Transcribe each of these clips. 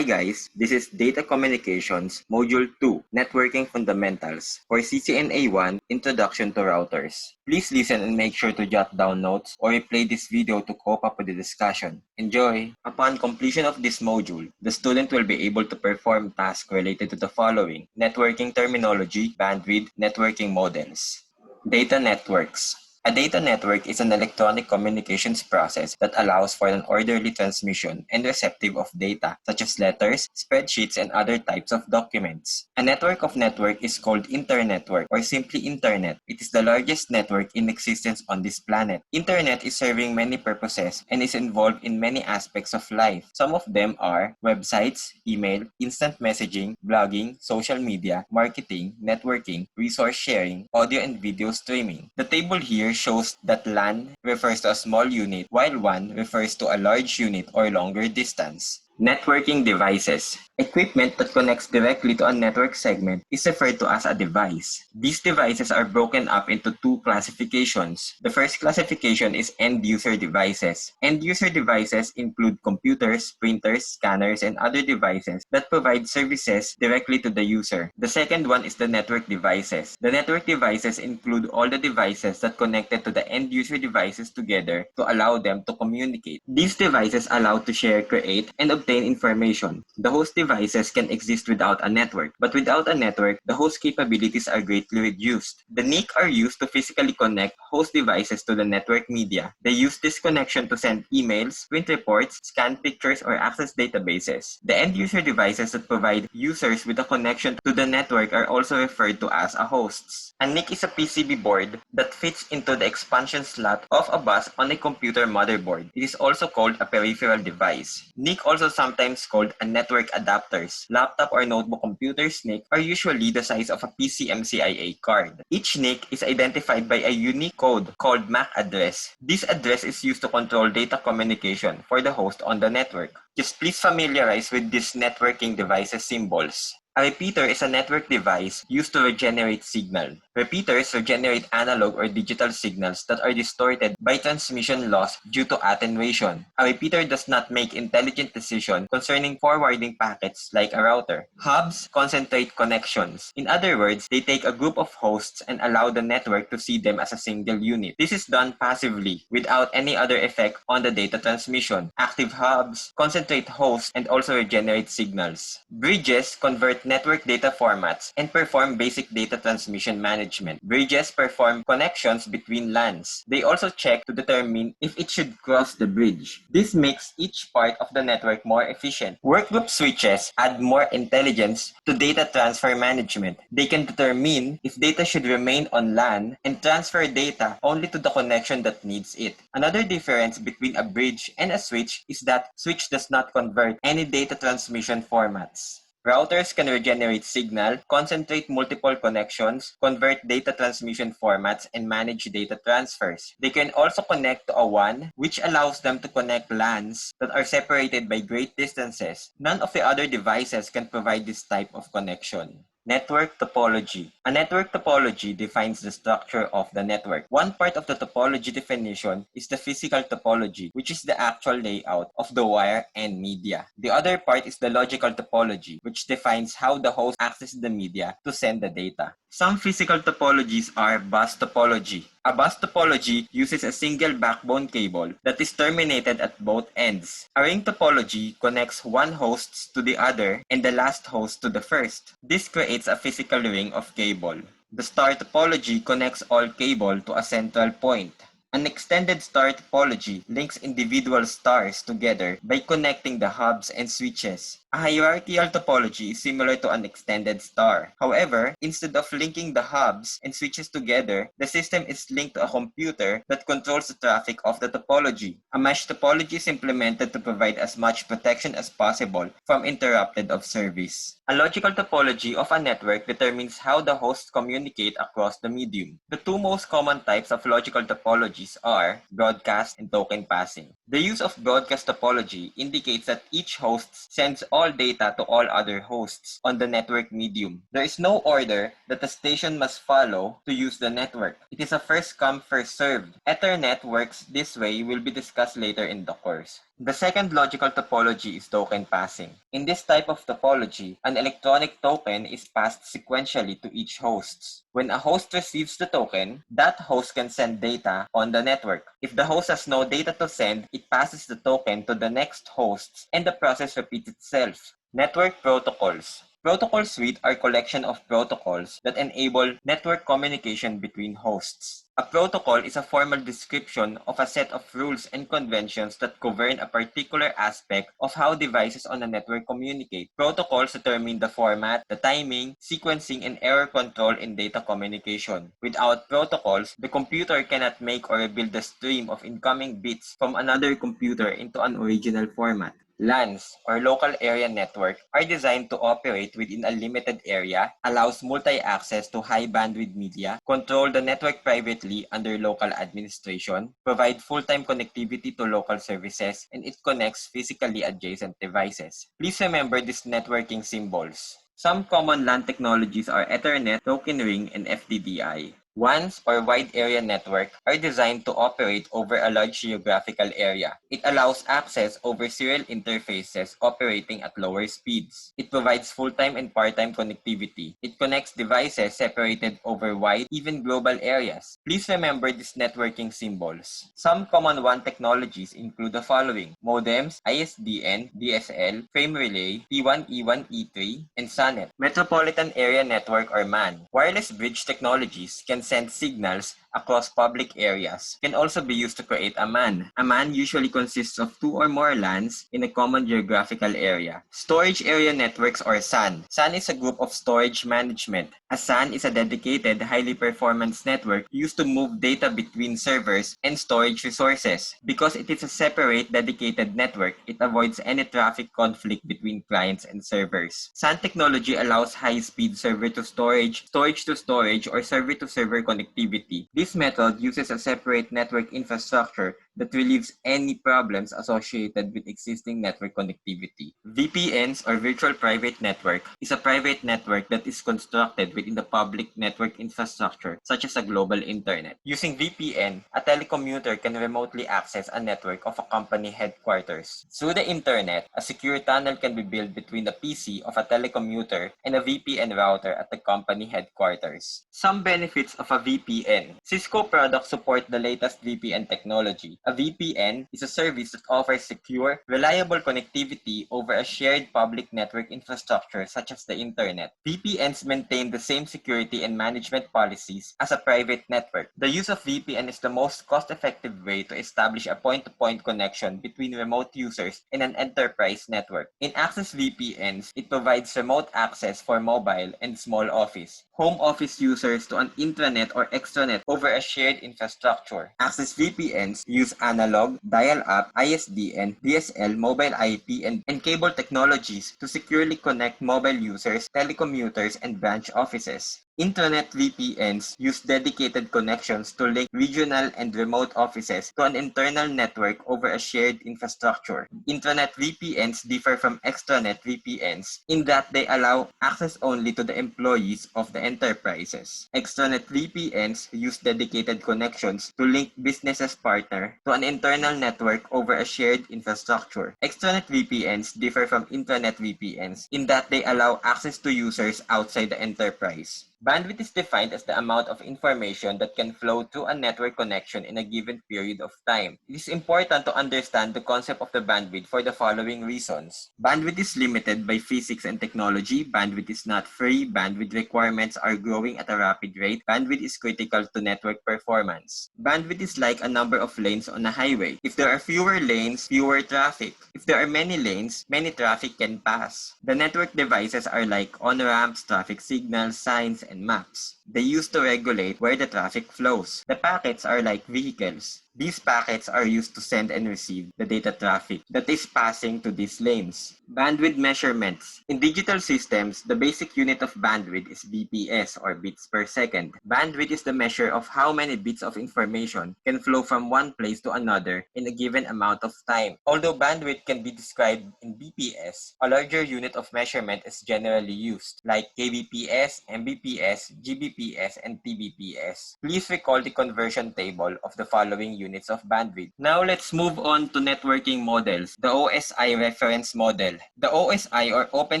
Hi guys, this is Data Communications Module 2, Networking Fundamentals for CCNA 1, Introduction to Routers. Please listen and make sure to jot down notes or replay this video to cope up with the discussion. Enjoy! Upon completion of this module, the student will be able to perform tasks related to the following: networking terminology, bandwidth, networking models. Data networks. A data network is an electronic communications process that allows for an orderly transmission and receptive of data, such as letters, spreadsheets, and other types of documents. A network of network is called internetwork or simply internet. It is the largest network in existence on this planet. Internet is serving many purposes and is involved in many aspects of life. Some of them are websites, email, instant messaging, blogging, social media, marketing, networking, resource sharing, audio and video streaming. The table here shows that LAN refers to a small unit, while WAN refers to a large unit or longer distance. Networking devices. Equipment that connects directly to a network segment is referred to as a device. These devices are broken up into two classifications. The first classification is end-user devices. End-user devices include computers, printers, scanners, and other devices that provide services directly to the user. The second one is the network devices. The network devices include all the devices that connected to the end-user devices together to allow them to communicate. These devices allow to share, create, and obtain information. The host devices can exist without a network, but without a network, the host capabilities are greatly reduced. The NIC are used to physically connect host devices to the network media. They use this connection to send emails, print reports, scan pictures, or access databases. The end-user devices that provide users with a connection to the network are also referred to as a hosts. A NIC is a PCB board that fits into the expansion slot of a bus on a computer motherboard. It is also called a peripheral device. NIC, also sometimes called a network adapters. Laptop or notebook computers NIC are usually the size of a PCMCIA card. Each NIC is identified by a unique code called MAC address. This address is used to control data communication for the host on the network. Just please familiarize with these networking devices symbols. A repeater is a network device used to regenerate signal. Repeaters regenerate analog or digital signals that are distorted by transmission loss due to attenuation. A repeater does not make intelligent decisions concerning forwarding packets like a router. Hubs concentrate connections. In other words, they take a group of hosts and allow the network to see them as a single unit. This is done passively, without any other effect on the data transmission. Active hubs concentrate hosts and also regenerate signals. Bridges convert network data formats and perform basic data transmission management. Bridges perform connections between LANs. They also check to determine if it should cross the bridge. This makes each part of the network more efficient. Workgroup switches add more intelligence to data transfer management. They can determine if data should remain on LAN and transfer data only to the connection that needs it. Another difference between a bridge and a switch is that switch does not convert any data transmission formats. Routers can regenerate signal, concentrate multiple connections, convert data transmission formats, and manage data transfers. They can also connect to a WAN, which allows them to connect LANs that are separated by great distances. None of the other devices can provide this type of connection. Network topology. A network topology defines the structure of the network. One part of the topology definition is the physical topology, which is the actual layout of the wire and media. The other part is the logical topology, which defines how the host accesses the media to send the data. Some physical topologies are bus topology. A bus topology uses a single backbone cable that is terminated at both ends. A ring topology connects one host to the other and the last host to the first. This creates a physical ring of cable. The star topology connects all cable to a central point. An extended star topology links individual stars together by connecting the hubs and switches. A hierarchical topology is similar to an extended star. However, instead of linking the hubs and switches together, the system is linked to a computer that controls the traffic of the topology. A mesh topology is implemented to provide as much protection as possible from interrupted of service. A logical topology of a network determines how the hosts communicate across the medium. The two most common types of logical topologies are broadcast and token passing. The use of broadcast topology indicates that each host sends all data to all other hosts on the network medium. There is no order that the station must follow to use the network. It is a first come, first served. Ethernet works this way will be discussed later in the course. The second logical topology is token passing. In this type of topology, an electronic token is passed sequentially to each host. When a host receives the token, that host can send data on the network. If the host has no data to send, it passes the token to the next host and the process repeats itself. Network protocols. Protocol suite are collection of protocols that enable network communication between hosts. A protocol is a formal description of a set of rules and conventions that govern a particular aspect of how devices on a network communicate. Protocols determine the format, the timing, sequencing, and error control in data communication. Without protocols, the computer cannot make or rebuild the stream of incoming bits from another computer into an original format. LANs, or Local Area Network, are designed to operate within a limited area, allows multi-access to high-bandwidth media, control the network privately under local administration, provide full-time connectivity to local services, and it connects physically adjacent devices. Please remember these networking symbols. Some common LAN technologies are Ethernet, Token Ring, and FDDI. WANs, or Wide Area Network, are designed to operate over a large geographical area. It allows access over serial interfaces operating at lower speeds. It provides full-time and part-time connectivity. It connects devices separated over wide, even global areas. Please remember these networking symbols. Some common WAN technologies include the following: modems, ISDN, DSL, frame relay, T1, E1, E3, and SONET. Metropolitan Area Network, or MAN. Wireless bridge technologies can send signals across public areas, can also be used to create a MAN. A MAN usually consists of two or more LANs in a common geographical area. Storage Area Networks, or SAN. SAN is a group of storage management. A SAN is a dedicated, highly performance network used to move data between servers and storage resources. Because it is a separate, dedicated network, it avoids any traffic conflict between clients and servers. SAN technology allows high-speed server-to-storage, storage-to-storage, or server-to-server connectivity. This method uses a separate network infrastructure that relieves any problems associated with existing network connectivity. VPNs, or Virtual Private Network, is a private network that is constructed within the public network infrastructure, such as a global internet. Using VPN, a telecommuter can remotely access a network of a company headquarters. Through the internet, a secure tunnel can be built between the PC of a telecommuter and a VPN router at the company headquarters. Some benefits of a VPN. Cisco products support the latest VPN technology. A VPN is a service that offers secure, reliable connectivity over a shared public network infrastructure such as the internet. VPNs maintain the same security and management policies as a private network. The use of VPN is the most cost-effective way to establish a point-to-point connection between remote users in an enterprise network. In Access VPNs, it provides remote access for mobile and small office, home office users to an intranet or extranet over a shared infrastructure. Access VPNs use analog, dial-up, ISDN, DSL, mobile IP, and cable technologies to securely connect mobile users, telecommuters, and branch offices. Intranet VPNs use dedicated connections to link regional and remote offices to an internal network over a shared infrastructure. Intranet VPNs differ from extranet VPNs in that they allow access only to the employees of the enterprises. Extranet VPNs use dedicated connections to link businesses partner to an internal network over a shared infrastructure. Extranet VPNs differ from intranet VPNs in that they allow access to users outside the enterprise. Bandwidth is defined as the amount of information that can flow through a network connection in a given period of time. It is important to understand the concept of the bandwidth for the following reasons. Bandwidth is limited by physics and technology. Bandwidth is not free. Bandwidth requirements are growing at a rapid rate. Bandwidth is critical to network performance. Bandwidth is like a number of lanes on a highway. If there are fewer lanes, fewer traffic. If there are many lanes, many traffic can pass. The network devices are like on-ramps, traffic signals, signs, and maps. They used to regulate where the traffic flows. The packets are like vehicles. These packets are used to send and receive the data traffic that is passing to these lanes. Bandwidth measurements. In digital systems, the basic unit of bandwidth is bps or bits per second. Bandwidth is the measure of how many bits of information can flow from one place to another in a given amount of time. Although bandwidth can be described in bps, a larger unit of measurement is generally used, like kbps, mbps, gbps, and tbps. Please recall the conversion table of the following units of bandwidth. Now let's move on to networking models. The OSI reference model. The OSI or Open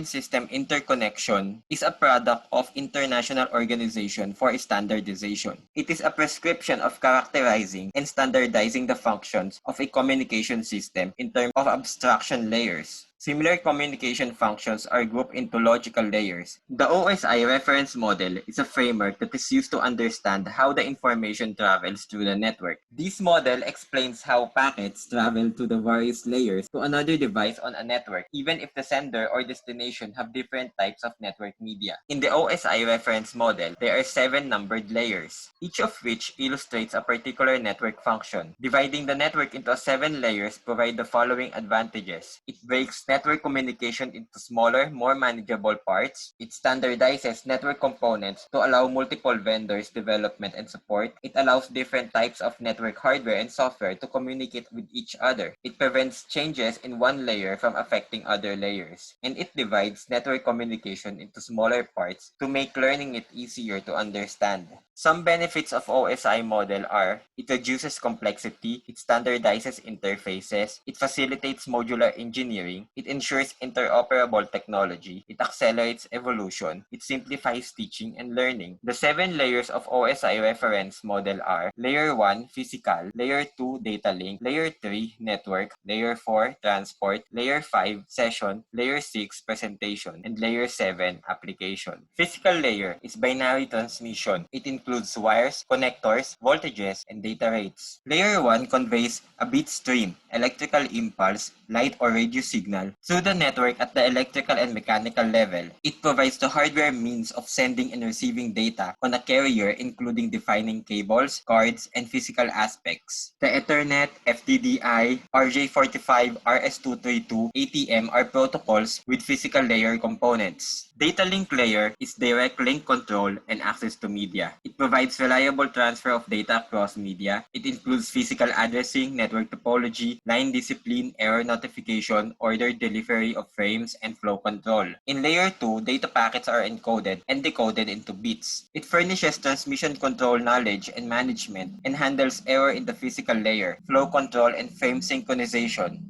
System Interconnection is a product of International Organization for Standardization. It is a prescription of characterizing and standardizing the functions of a communication system in terms of abstraction layers. Similar communication functions are grouped into logical layers. The OSI reference model is a framework that is used to understand how the information travels through the network. This model explains how packets travel to the various layers to another device on a network, even if the sender or destination have different types of network media. In the OSI reference model, there are 7 numbered layers, each of which illustrates a particular network function. Dividing the network into 7 layers provide the following advantages. It breaks network communication into smaller, more manageable parts. It standardizes network components to allow multiple vendors development and support. It allows different types of network hardware and software to communicate with each other. It prevents changes in one layer from affecting other layers. And it divides network communication into smaller parts to make learning it easier to understand. Some benefits of OSI model are: it reduces complexity, it standardizes interfaces, it facilitates modular engineering, it ensures interoperable technology, it accelerates evolution, it simplifies teaching and learning. The 7 layers of OSI reference model are: Layer 1, Physical, Layer 2, Data Link, Layer 3, Network, Layer 4, Transport, Layer 5, Session, Layer 6, Presentation, and Layer 7, Application. Physical layer is binary transmission. It includes wires, connectors, voltages, and data rates. Layer 1 conveys a bit stream, electrical impulse, light or radio signal through the network at the electrical and mechanical level. It provides the hardware means of sending and receiving data on a carrier, including defining cables, cards, and physical aspects. The Ethernet, FDDI, RJ45, RS232, ATM are protocols with physical layer components. Data link layer is direct link control and access to media. It provides reliable transfer of data across media. It includes physical addressing, network topology, line discipline, error notification, order delivery of frames, and flow control. In Layer 2, data packets are encoded and decoded into bits. It furnishes transmission control knowledge and management and handles error in the physical layer, flow control, and frame synchronization.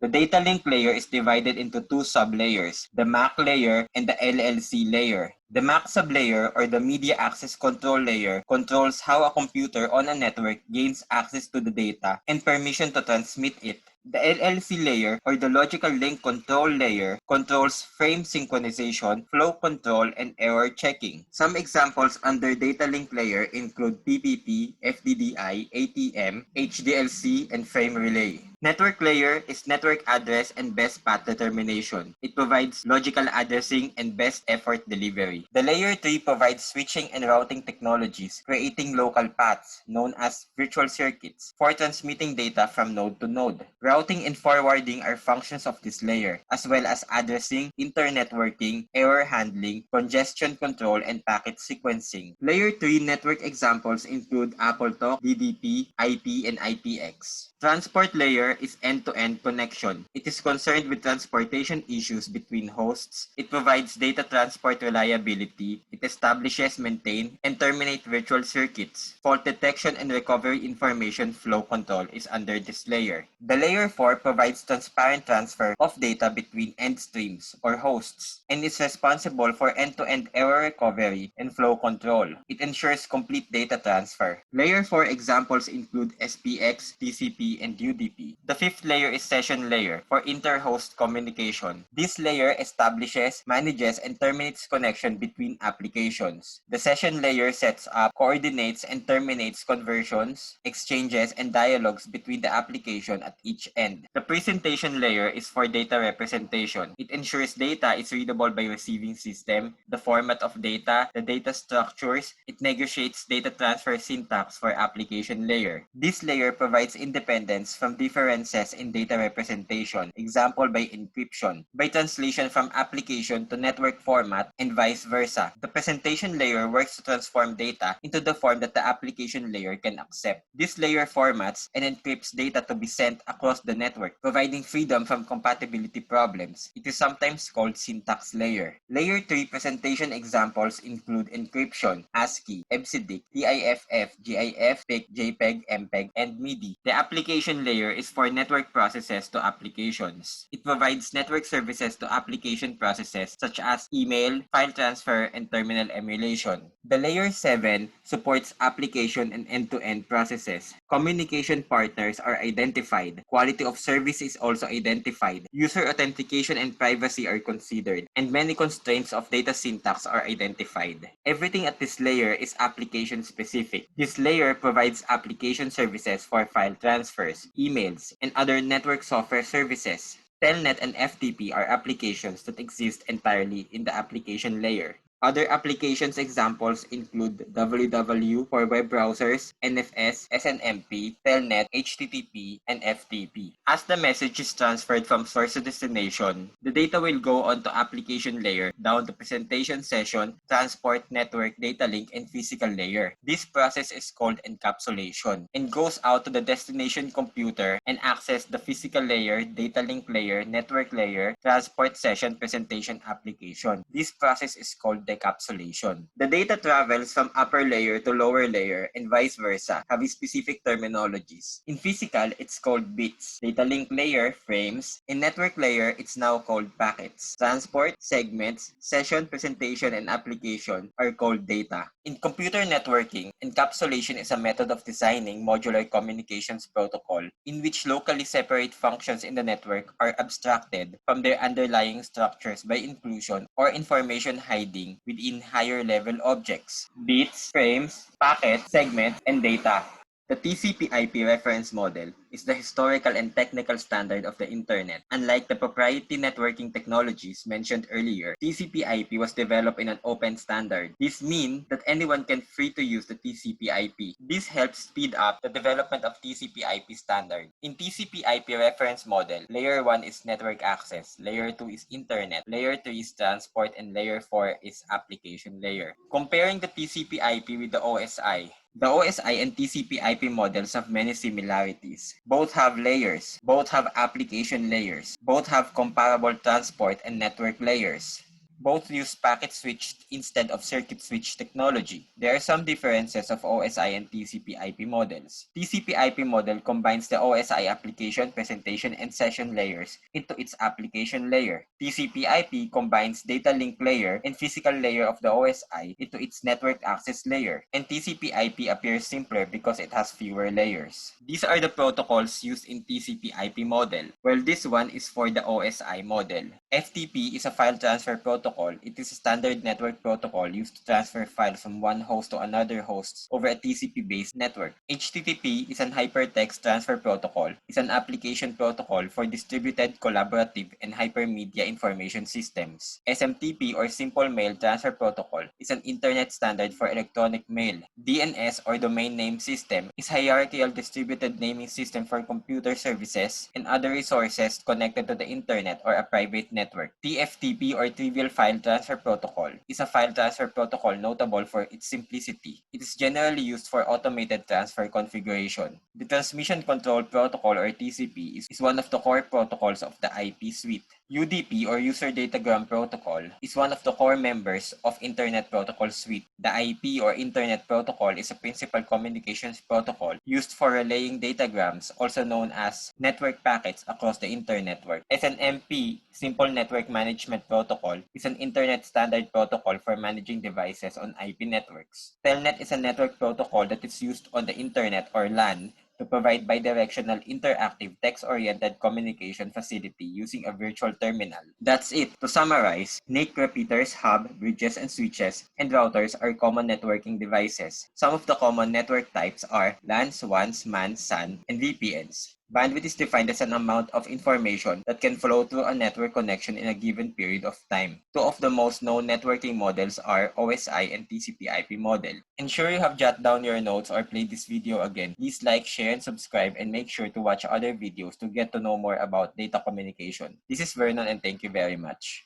The data link layer is divided into 2 sublayers, the MAC layer and the LLC layer. The MAC sublayer or the Media Access Control layer controls how a computer on a network gains access to the data and permission to transmit it. The LLC layer or the Logical Link Control layer controls frame synchronization, flow control, and error checking. Some examples under data link layer include PPP, FDDI, ATM, HDLC, and frame relay. Network layer is network address and best path determination. It provides logical addressing and best effort delivery. The Layer 3 provides switching and routing technologies, creating local paths, known as virtual circuits, for transmitting data from node to node. Routing and forwarding are functions of this layer, as well as addressing, internetworking, error handling, congestion control, and packet sequencing. Layer 3 network examples include AppleTalk, DDP, IP, and IPX. Transport layer is end-to-end connection. It is concerned with transportation issues between hosts. It provides data transport reliability. It establishes, maintain, and terminate virtual circuits. Fault detection and recovery information flow control is under this layer. The Layer 4 provides transparent transfer of data between end streams or hosts and is responsible for end-to-end error recovery and flow control. It ensures complete data transfer. Layer 4 examples include SPX, TCP, and UDP. The 5th layer is session layer for inter-host communication. This layer establishes, manages, and terminates connection between applications. The session layer sets up, coordinates, and terminates conversions, exchanges, and dialogues between the application at each end. The presentation layer is for data representation. It ensures data is readable by receiving system, the format of data, the data structures. It negotiates data transfer syntax for application layer. This layer provides independence from different differences in data representation, example by encryption, by translation from application to network format, and vice versa. The presentation layer works to transform data into the form that the application layer can accept. This layer formats and encrypts data to be sent across the network, providing freedom from compatibility problems. It is sometimes called syntax layer. Layer 3 presentation examples include encryption, ASCII, EBCDIC, TIFF, GIF, PIC, JPEG, MPEG, and MIDI. The application layer is for network processes to applications. It provides network services to application processes such as email, file transfer, and terminal emulation. The layer 7 supports application and end-to-end processes. Communication partners are identified. Quality of service is also identified. User authentication and privacy are considered, and many constraints of data syntax are identified. Everything at this layer is application specific. This layer provides application services for file transfers, emails, and other network software services. Telnet and FTP are applications that exist entirely in the application layer. Other applications examples include www for web browsers, NFS, SNMP, Telnet, HTTP, and FTP. As the message is transferred from source to destination, the data will go onto application layer down the presentation session, transport, network, data link, and physical layer. This process is called encapsulation and goes out to the destination computer and access the physical layer, data link layer, network layer, transport session, presentation application. This process is called decapsulation. The data travels from upper layer to lower layer and vice versa, having specific terminologies. In physical, it's called bits. Data link layer, frames. In network layer, it's now called packets. Transport, segments, session, presentation, and application are called data. In computer networking, encapsulation is a method of designing modular communications protocol in which locally separate functions in the network are abstracted from their underlying structures by inclusion or information hiding within higher level objects, bits, frames, packets, segments, and data. The TCP/IP reference model is the historical and technical standard of the Internet. Unlike the proprietary networking technologies mentioned earlier, TCP/IP was developed in an open standard. This means that anyone can free to use the TCP/IP. This helps speed up the development of TCP/IP standard. In TCP/IP reference model, layer 1 is network access, layer 2 is internet, layer 3 is transport, and layer 4 is application layer. Comparing the TCP/IP with the OSI, the OSI and TCP/IP models have many similarities. Both have layers, both have application layers, both have comparable transport and network layers. Both use packet switch instead of circuit switch technology. There are some differences of OSI and TCP/IP models. TCP/IP model combines the OSI application, presentation, and session layers into its application layer. TCP/IP combines data link layer and physical layer of the OSI into its network access layer. And TCP/IP appears simpler because it has fewer layers. These are the protocols used in TCP/IP model, while this one is for the OSI model. FTP is a file transfer protocol. It is a standard network protocol used to transfer files from one host to another host over a TCP-based network. HTTP is an hypertext transfer protocol. It's an application protocol for distributed, collaborative, and hypermedia information systems. SMTP or Simple Mail Transfer Protocol is an internet standard for electronic mail. DNS or Domain Name System is hierarchical distributed naming system for computer services and other resources connected to the internet or a private network. TFTP or Trivial File Transfer Protocol is a file transfer protocol notable for its simplicity. It is generally used for automated transfer configuration. The Transmission Control Protocol or TCP is one of the core protocols of the IP suite. UDP or User Datagram Protocol is one of the core members of Internet Protocol Suite. The IP or Internet Protocol is a principal communications protocol used for relaying datagrams, also known as network packets across the Internet network. SNMP, Simple Network Management Protocol, is an Internet standard protocol for managing devices on IP networks. Telnet is a network protocol that is used on the Internet or LAN to provide bidirectional interactive text-oriented communication facility using a virtual terminal. That's it. To summarize, NIC repeaters, hub, bridges, and switches, and routers are common networking devices. Some of the common network types are LANs, WANs, MANs, SAN, and VPNs. Bandwidth is defined as an amount of information that can flow through a network connection in a given period of time. Two of the most known networking models are OSI and TCP/IP model. Ensure you have jot down your notes or play this video again. Please like, share, and subscribe, and make sure to watch other videos to get to know more about data communication. This is Vernon, and thank you very much.